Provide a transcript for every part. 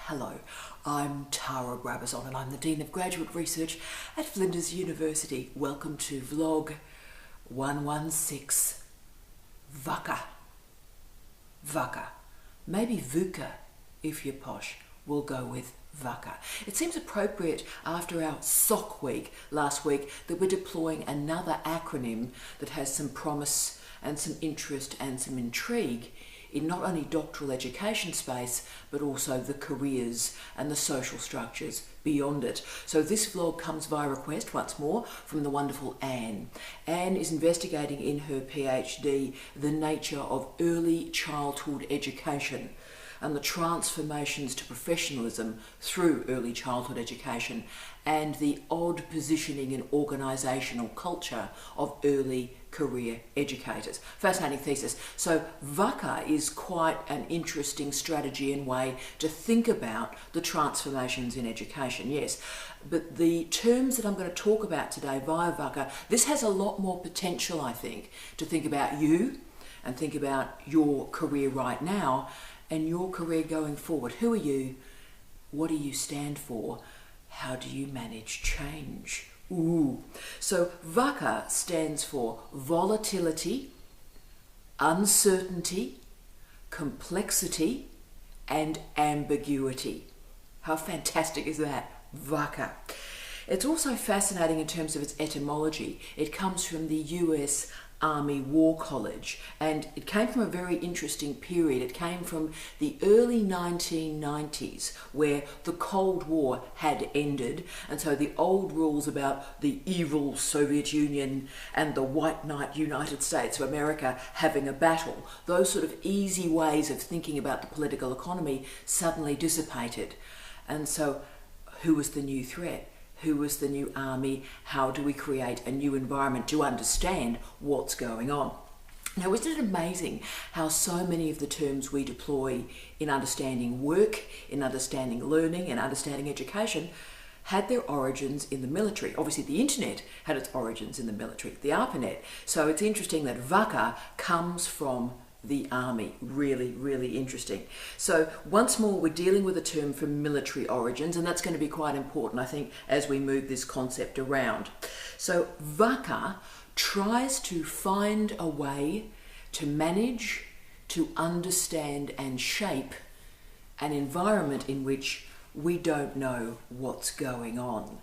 Hello, I'm Tara Brabazon and I'm the Dean of Graduate Research at Flinders University. Welcome to Vlog 116, VUCA. VUCA. Maybe VUCA if you're posh. We'll go with VUCA. It seems appropriate after our SOC week last week that we're deploying another acronym that has some promise and some interest and some intrigue in not only doctoral education space, but also the careers and the social structures beyond it. So this vlog comes via request once more from the wonderful Anne. Anne is investigating in her PhD the nature of early childhood education and the transformations to professionalism through early childhood education and the odd positioning in organisational culture of early career educators. Fascinating thesis. So VUCA is quite an interesting strategy and way to think about the transformations in education, yes. But the terms that I'm going to talk about today via VUCA, this has a lot more potential, I think, to think about you and think about your career right now and your career going forward. Who are you? What do you stand for? How do you manage change? Ooh. So VUCA stands for volatility, uncertainty, complexity, and ambiguity. How fantastic is that? VUCA. It's also fascinating in terms of its etymology. It comes from the US Army War College, and it came from a very interesting period. It came from the early 1990s where the Cold War had ended, and so the old rules about the evil Soviet Union and the white knight United States of America having a battle, those sort of easy ways of thinking about the political economy suddenly dissipated. And so who was the new threat? Who was the new army? How do we create a new environment to understand what's going on? Now, isn't it amazing how so many of the terms we deploy in understanding work, in understanding learning, in understanding education had their origins in the military? Obviously, the internet had its origins in the military, the ARPANET. So it's interesting that VUCA comes from the army. Really, really interesting. So once more, we're dealing with a term from military origins, and that's going to be quite important, I think, as we move this concept around. So VUCA tries to find a way to manage, to understand and shape an environment in which we don't know what's going on.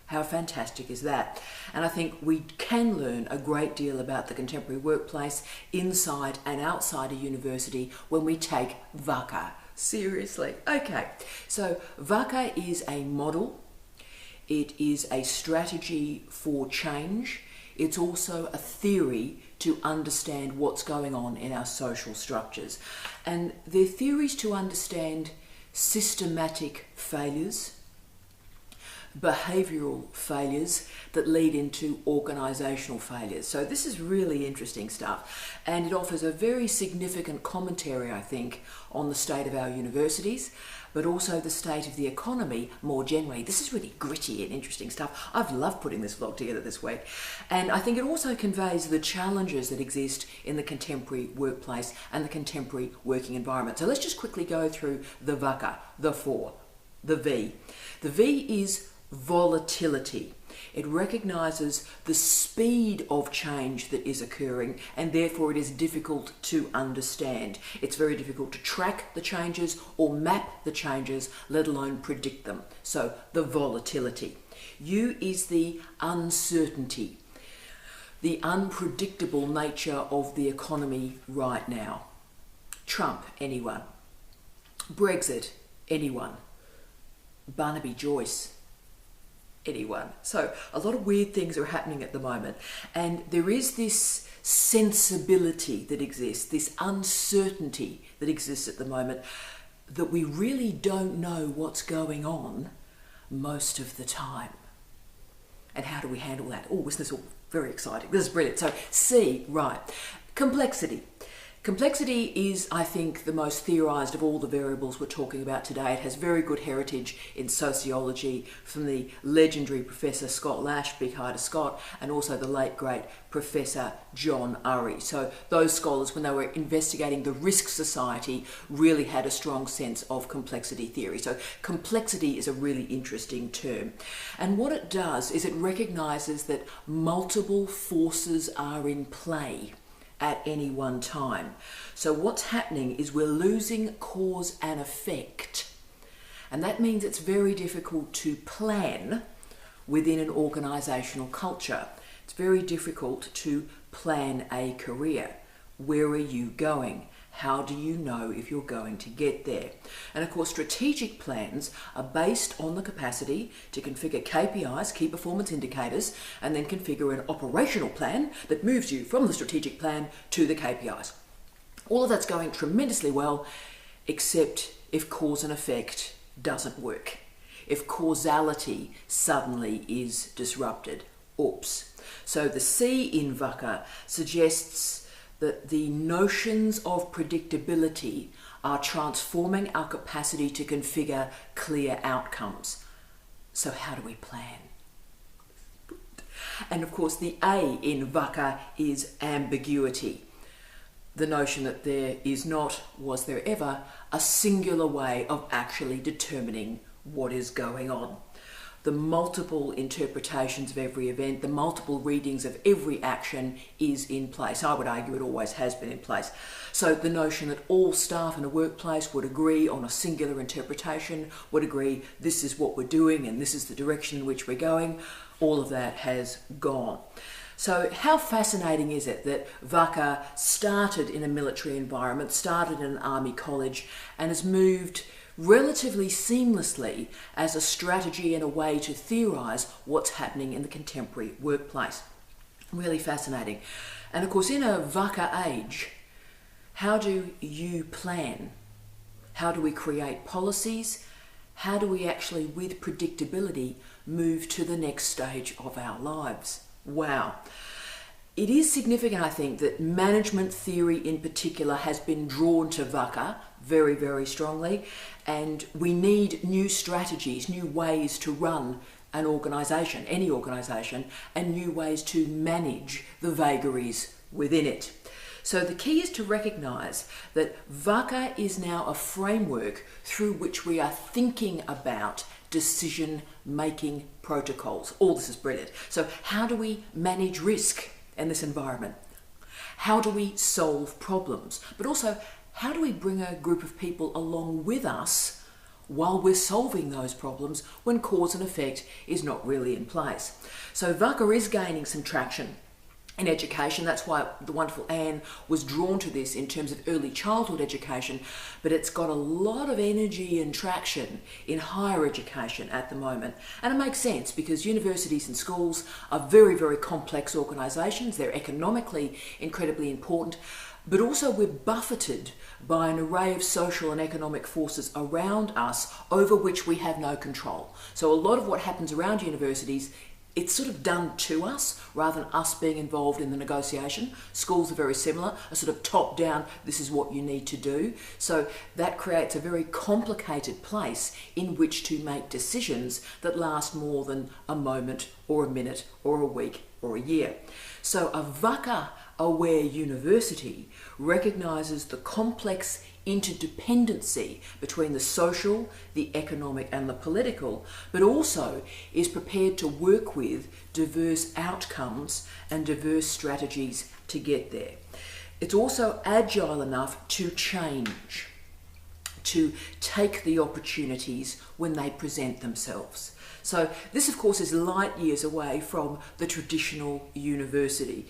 How fantastic is that? And I think we can learn a great deal about the contemporary workplace inside and outside a university when we take VUCA seriously. Okay, so VUCA is a model. It is a strategy for change. It's also a theory to understand what's going on in our social structures. And they're theories to understand systematic failures, behavioural failures that lead into organisational failures. So this is really interesting stuff, and it offers a very significant commentary, I think, on the state of our universities, but also the state of the economy more generally. This is really gritty and interesting stuff. I've loved putting this vlog together this week, and I think it also conveys the challenges that exist in the contemporary workplace and the contemporary working environment. So let's just quickly go through the VUCA, the four, the V. The V is volatility. It recognises the speed of change that is occurring, and therefore it is difficult to understand. It's very difficult to track the changes or map the changes, let alone predict them. So the volatility. U is the uncertainty, the unpredictable nature of the economy right now. Trump, anyone? Brexit, anyone? Barnaby Joyce, anyone? So a lot of weird things are happening at the moment, and there is this sensibility that exists, this uncertainty that exists at the moment, that we really don't know what's going on most of the time. And how do we handle that? Oh, isn't this all very exciting? This is brilliant. So C, right, complexity. Complexity is, I think, the most theorised of all the variables we're talking about today. It has very good heritage in sociology from the legendary Professor Scott Lash, big hi to Scott, and also the late great Professor John Urry. So those scholars, when they were investigating the risk society, really had a strong sense of complexity theory. So complexity is a really interesting term. And what it does is it recognises that multiple forces are in play at any one time. So what's happening is we're losing cause and effect. And that means it's very difficult to plan within an organisational culture. It's very difficult to plan a career. Where are you going? How do you know if you're going to get there? And of course, strategic plans are based on the capacity to configure KPIs, key performance indicators, and then configure an operational plan that moves you from the strategic plan to the KPIs. All of that's going tremendously well, except if cause and effect doesn't work. If causality suddenly is disrupted. Oops. So the C in VUCA suggests that the notions of predictability are transforming our capacity to configure clear outcomes. So how do we plan? And of course the A in VUCA is ambiguity. The notion that there is not, was there ever, a singular way of actually determining what is going on. The multiple interpretations of every event, the multiple readings of every action is in place. I would argue it always has been in place. So the notion that all staff in a workplace would agree on a singular interpretation, would agree this is what we're doing and this is the direction in which we're going, all of that has gone. So how fascinating is it that VUCA started in a military environment, started in an army college, and has moved relatively seamlessly as a strategy and a way to theorise what's happening in the contemporary workplace. Really fascinating. And of course, in a VUCA age, how do you plan? How do we create policies? How do we actually, with predictability, move to the next stage of our lives? Wow. It is significant, I think, that management theory in particular has been drawn to VUCA very, very strongly, and we need new strategies, new ways to run an organisation, any organisation, and new ways to manage the vagaries within it. So the key is to recognise that VUCA is now a framework through which we are thinking about decision-making protocols. All this is brilliant. So how do we manage risk in this environment? How do we solve problems? But also, how do we bring a group of people along with us while we're solving those problems when cause and effect is not really in place? So VUCA is gaining some traction in education. That's why the wonderful Anne was drawn to this in terms of early childhood education, but it's got a lot of energy and traction in higher education at the moment. And it makes sense because universities and schools are very, very complex organisations. They're economically incredibly important, but also we're buffeted by an array of social and economic forces around us over which we have no control. So a lot of what happens around universities, it's sort of done to us rather than us being involved in the negotiation. Schools are very similar, a sort of top down, this is what you need to do. So that creates a very complicated place in which to make decisions that last more than a moment or a minute or a week or a year. So a VUCA-aware university recognises the complex interdependency between the social, the economic and the political, but also is prepared to work with diverse outcomes and diverse strategies to get there. It's also agile enough to change, to take the opportunities when they present themselves. So this, of course, is light years away from the traditional university,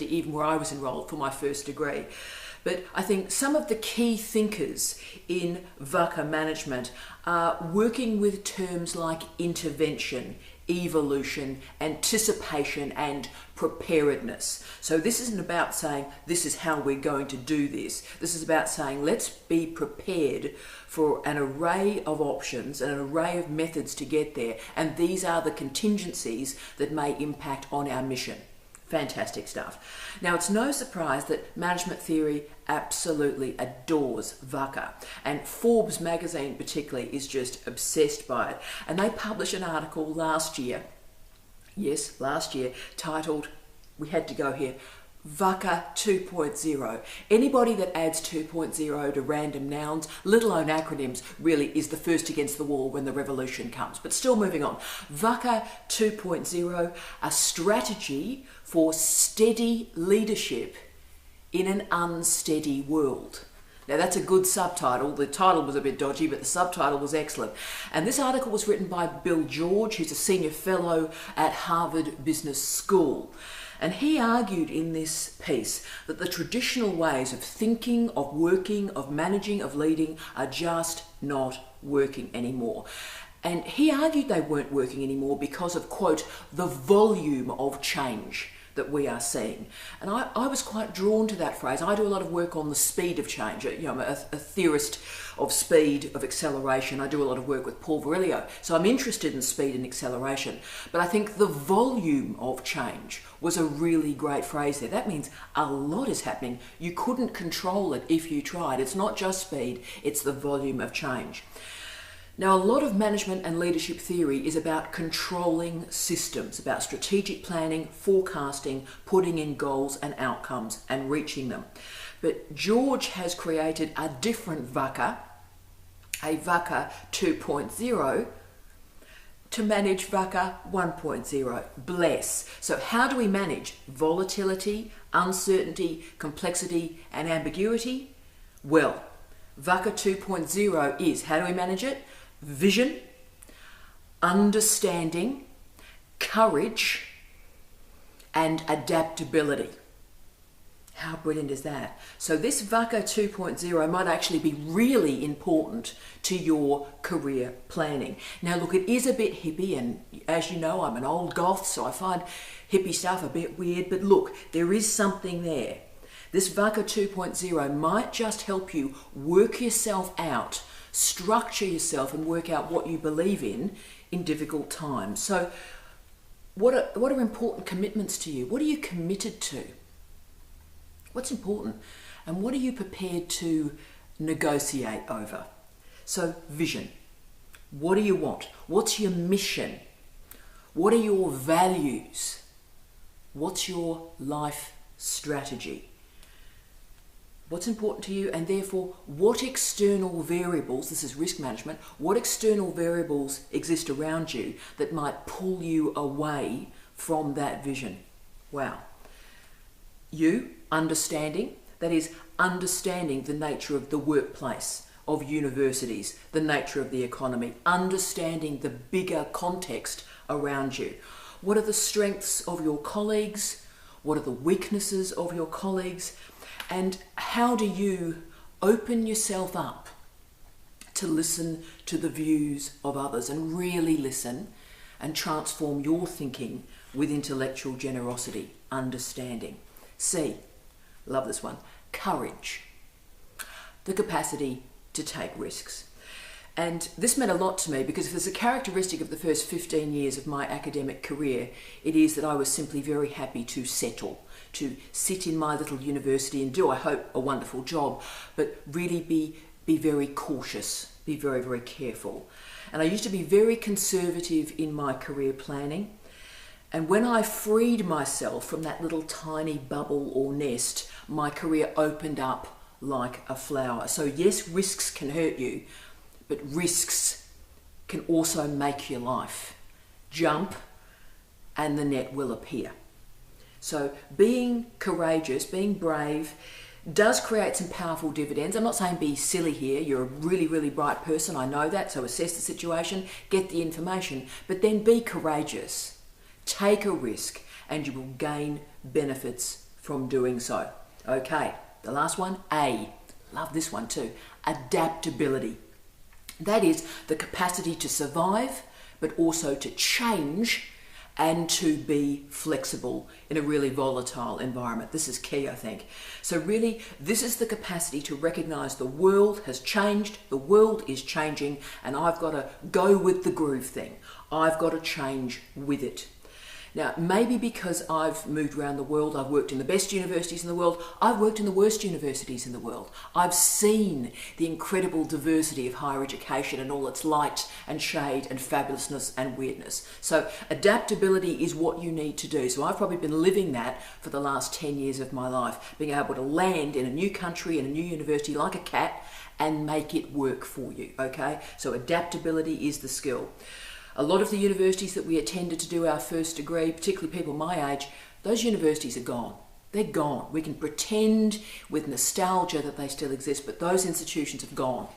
even where I was enrolled for my first degree. But I think some of the key thinkers in VUCA management are working with terms like intervention, evolution, anticipation, and preparedness. So this isn't about saying this is how we're going to do this. This is about saying let's be prepared for an array of options, an array of methods to get there, and these are the contingencies that may impact on our mission. Fantastic stuff. Now, it's no surprise that management theory absolutely adores VUCA, and Forbes magazine particularly is just obsessed by it. And they published an article last year, yes, last year, titled, we had to go here, VUCA 2.0. Anybody that adds 2.0 to random nouns, let alone acronyms, really is the first against the wall when the revolution comes. But still moving on. VUCA 2.0, a strategy for steady leadership in an unsteady world. Now that's a good subtitle. The title was a bit dodgy, but the subtitle was excellent. And this article was written by Bill George, who's a senior fellow at Harvard Business School. And he argued in this piece that the traditional ways of thinking, of working, of managing, of leading are just not working anymore. And he argued they weren't working anymore because of, quote, the volume of change that we are seeing. And I was quite drawn to that phrase. I do a lot of work on the speed of change. You know, I'm a theorist of speed, of acceleration. I do a lot of work with Paul Virilio. So I'm interested in speed and acceleration. But I think the volume of change was a really great phrase there. That means a lot is happening. You couldn't control it if you tried. It's not just speed, it's the volume of change. Now, a lot of management and leadership theory is about controlling systems, about strategic planning, forecasting, putting in goals and outcomes and reaching them. But George has created a different VUCA, a VUCA 2.0, to manage VUCA 1.0. Bless. So how do we manage volatility, uncertainty, complexity and ambiguity? Well, VUCA 2.0 is, how do we manage it? Vision, understanding, courage, and adaptability. How brilliant is that? So this VUCA 2.0 might actually be really important to your career planning. Now look, it is a bit hippie, and as you know, I'm an old goth, so I find hippie stuff a bit weird, but look, there is something there. This VUCA 2.0 might just help you work yourself out, structure yourself and work out what you believe in difficult times. So what are important commitments to you? What are you committed to? What's important? And what are you prepared to negotiate over? So vision. What do you want? What's your mission? What are your values? What's your life strategy? What's important to you, and therefore what external variables, this is risk management, what external variables exist around you that might pull you away from that vision? Wow. You, understanding, that is understanding the nature of the workplace, of universities, the nature of the economy, understanding the bigger context around you. What are the strengths of your colleagues? What are the weaknesses of your colleagues? And how do you open yourself up to listen to the views of others and really listen and transform your thinking with intellectual generosity, understanding? C, love this one, courage, the capacity to take risks. And this meant a lot to me because if there's a characteristic of the first 15 years of my academic career, it is that I was simply very happy to settle, to sit in my little university and do, I hope, a wonderful job, but really be very cautious, be very, very careful. And I used to be very conservative in my career planning. And when I freed myself from that little tiny bubble or nest, my career opened up like a flower. So yes, risks can hurt you, but risks can also make your life. Jump and the net will appear. So being courageous, being brave, does create some powerful dividends. I'm not saying be silly here. You're a really, really bright person. I know that. So assess the situation, get the information, but then be courageous. Take a risk and you will gain benefits from doing so. Okay, the last one, A. Love this one too. Adaptability. That is the capacity to survive, but also to change and to be flexible in a really volatile environment. This is key, I think. So really, this is the capacity to recognize the world has changed, the world is changing, and I've got to go with the groove thing. I've got to change with it. Now, maybe because I've moved around the world, I've worked in the best universities in the world, I've worked in the worst universities in the world. I've seen the incredible diversity of higher education and all its light and shade and fabulousness and weirdness. So adaptability is what you need to do. So I've probably been living that for the last 10 years of my life, being able to land in a new country, in a new university like a cat, and make it work for you, okay? So adaptability is the skill. A lot of the universities that we attended to do our first degree, particularly people my age, those universities are gone. They're gone. We can pretend with nostalgia that they still exist, but those institutions have gone.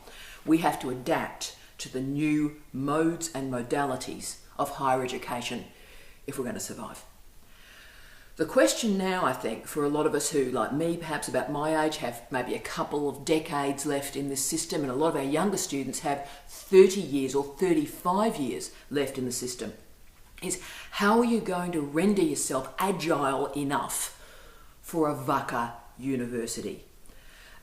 We have to adapt to the new modes and modalities of higher education if we're going to survive. The question now, I think, for a lot of us who, like me, perhaps about my age, have maybe a couple of decades left in this system, and a lot of our younger students have 30 years or 35 years left in the system, is how are you going to render yourself agile enough for a VUCA university?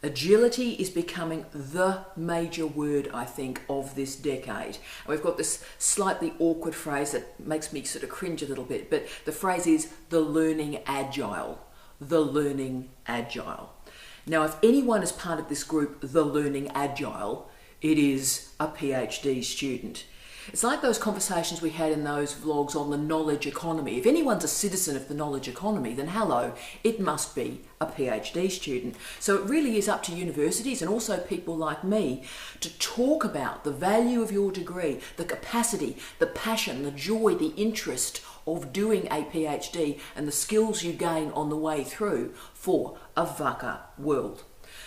Agility is becoming the major word, I think, of this decade. And we've got this slightly awkward phrase that makes me sort of cringe a little bit, but the phrase is the learning agile. The learning agile. Now, if anyone is part of this group, the learning agile, it is a PhD student. It's like those conversations we had in those vlogs on the knowledge economy. If anyone's a citizen of the knowledge economy, then hello, it must be a PhD student. So it really is up to universities and also people like me to talk about the value of your degree, the capacity, the passion, the joy, the interest of doing a PhD and the skills you gain on the way through for a VUCA world.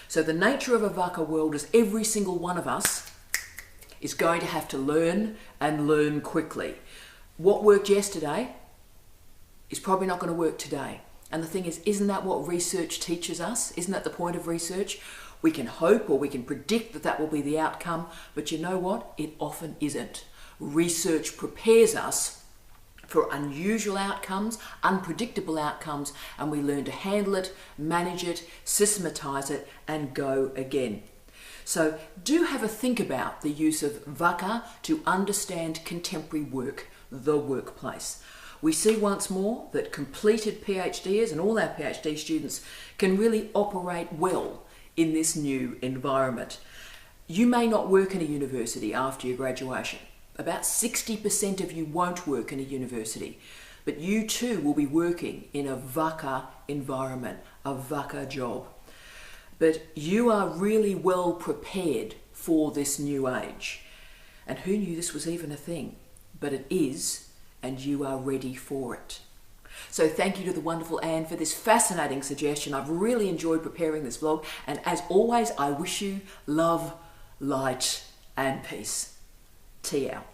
So the nature of a VUCA world is every single one of us is going to have to learn and learn quickly. What worked yesterday is probably not going to work today. And the thing is, isn't that what research teaches us? Isn't that the point of research? We can hope or we can predict that that will be the outcome, but you know what? It often isn't. Research prepares us for unusual outcomes, unpredictable outcomes, and we learn to handle it, manage it, systematize it, and go again. So do have a think about the use of VUCA to understand contemporary work, the workplace. We see once more that completed PhDs and all our PhD students can really operate well in this new environment. You may not work in a university after your graduation. About 60% of you won't work in a university, but you too will be working in a VUCA environment, a VUCA job. But you are really well prepared for this new age. And who knew this was even a thing? But it is, and you are ready for it. So thank you to the wonderful Anne for this fascinating suggestion. I've really enjoyed preparing this vlog. And as always, I wish you love, light, and peace. Tea out.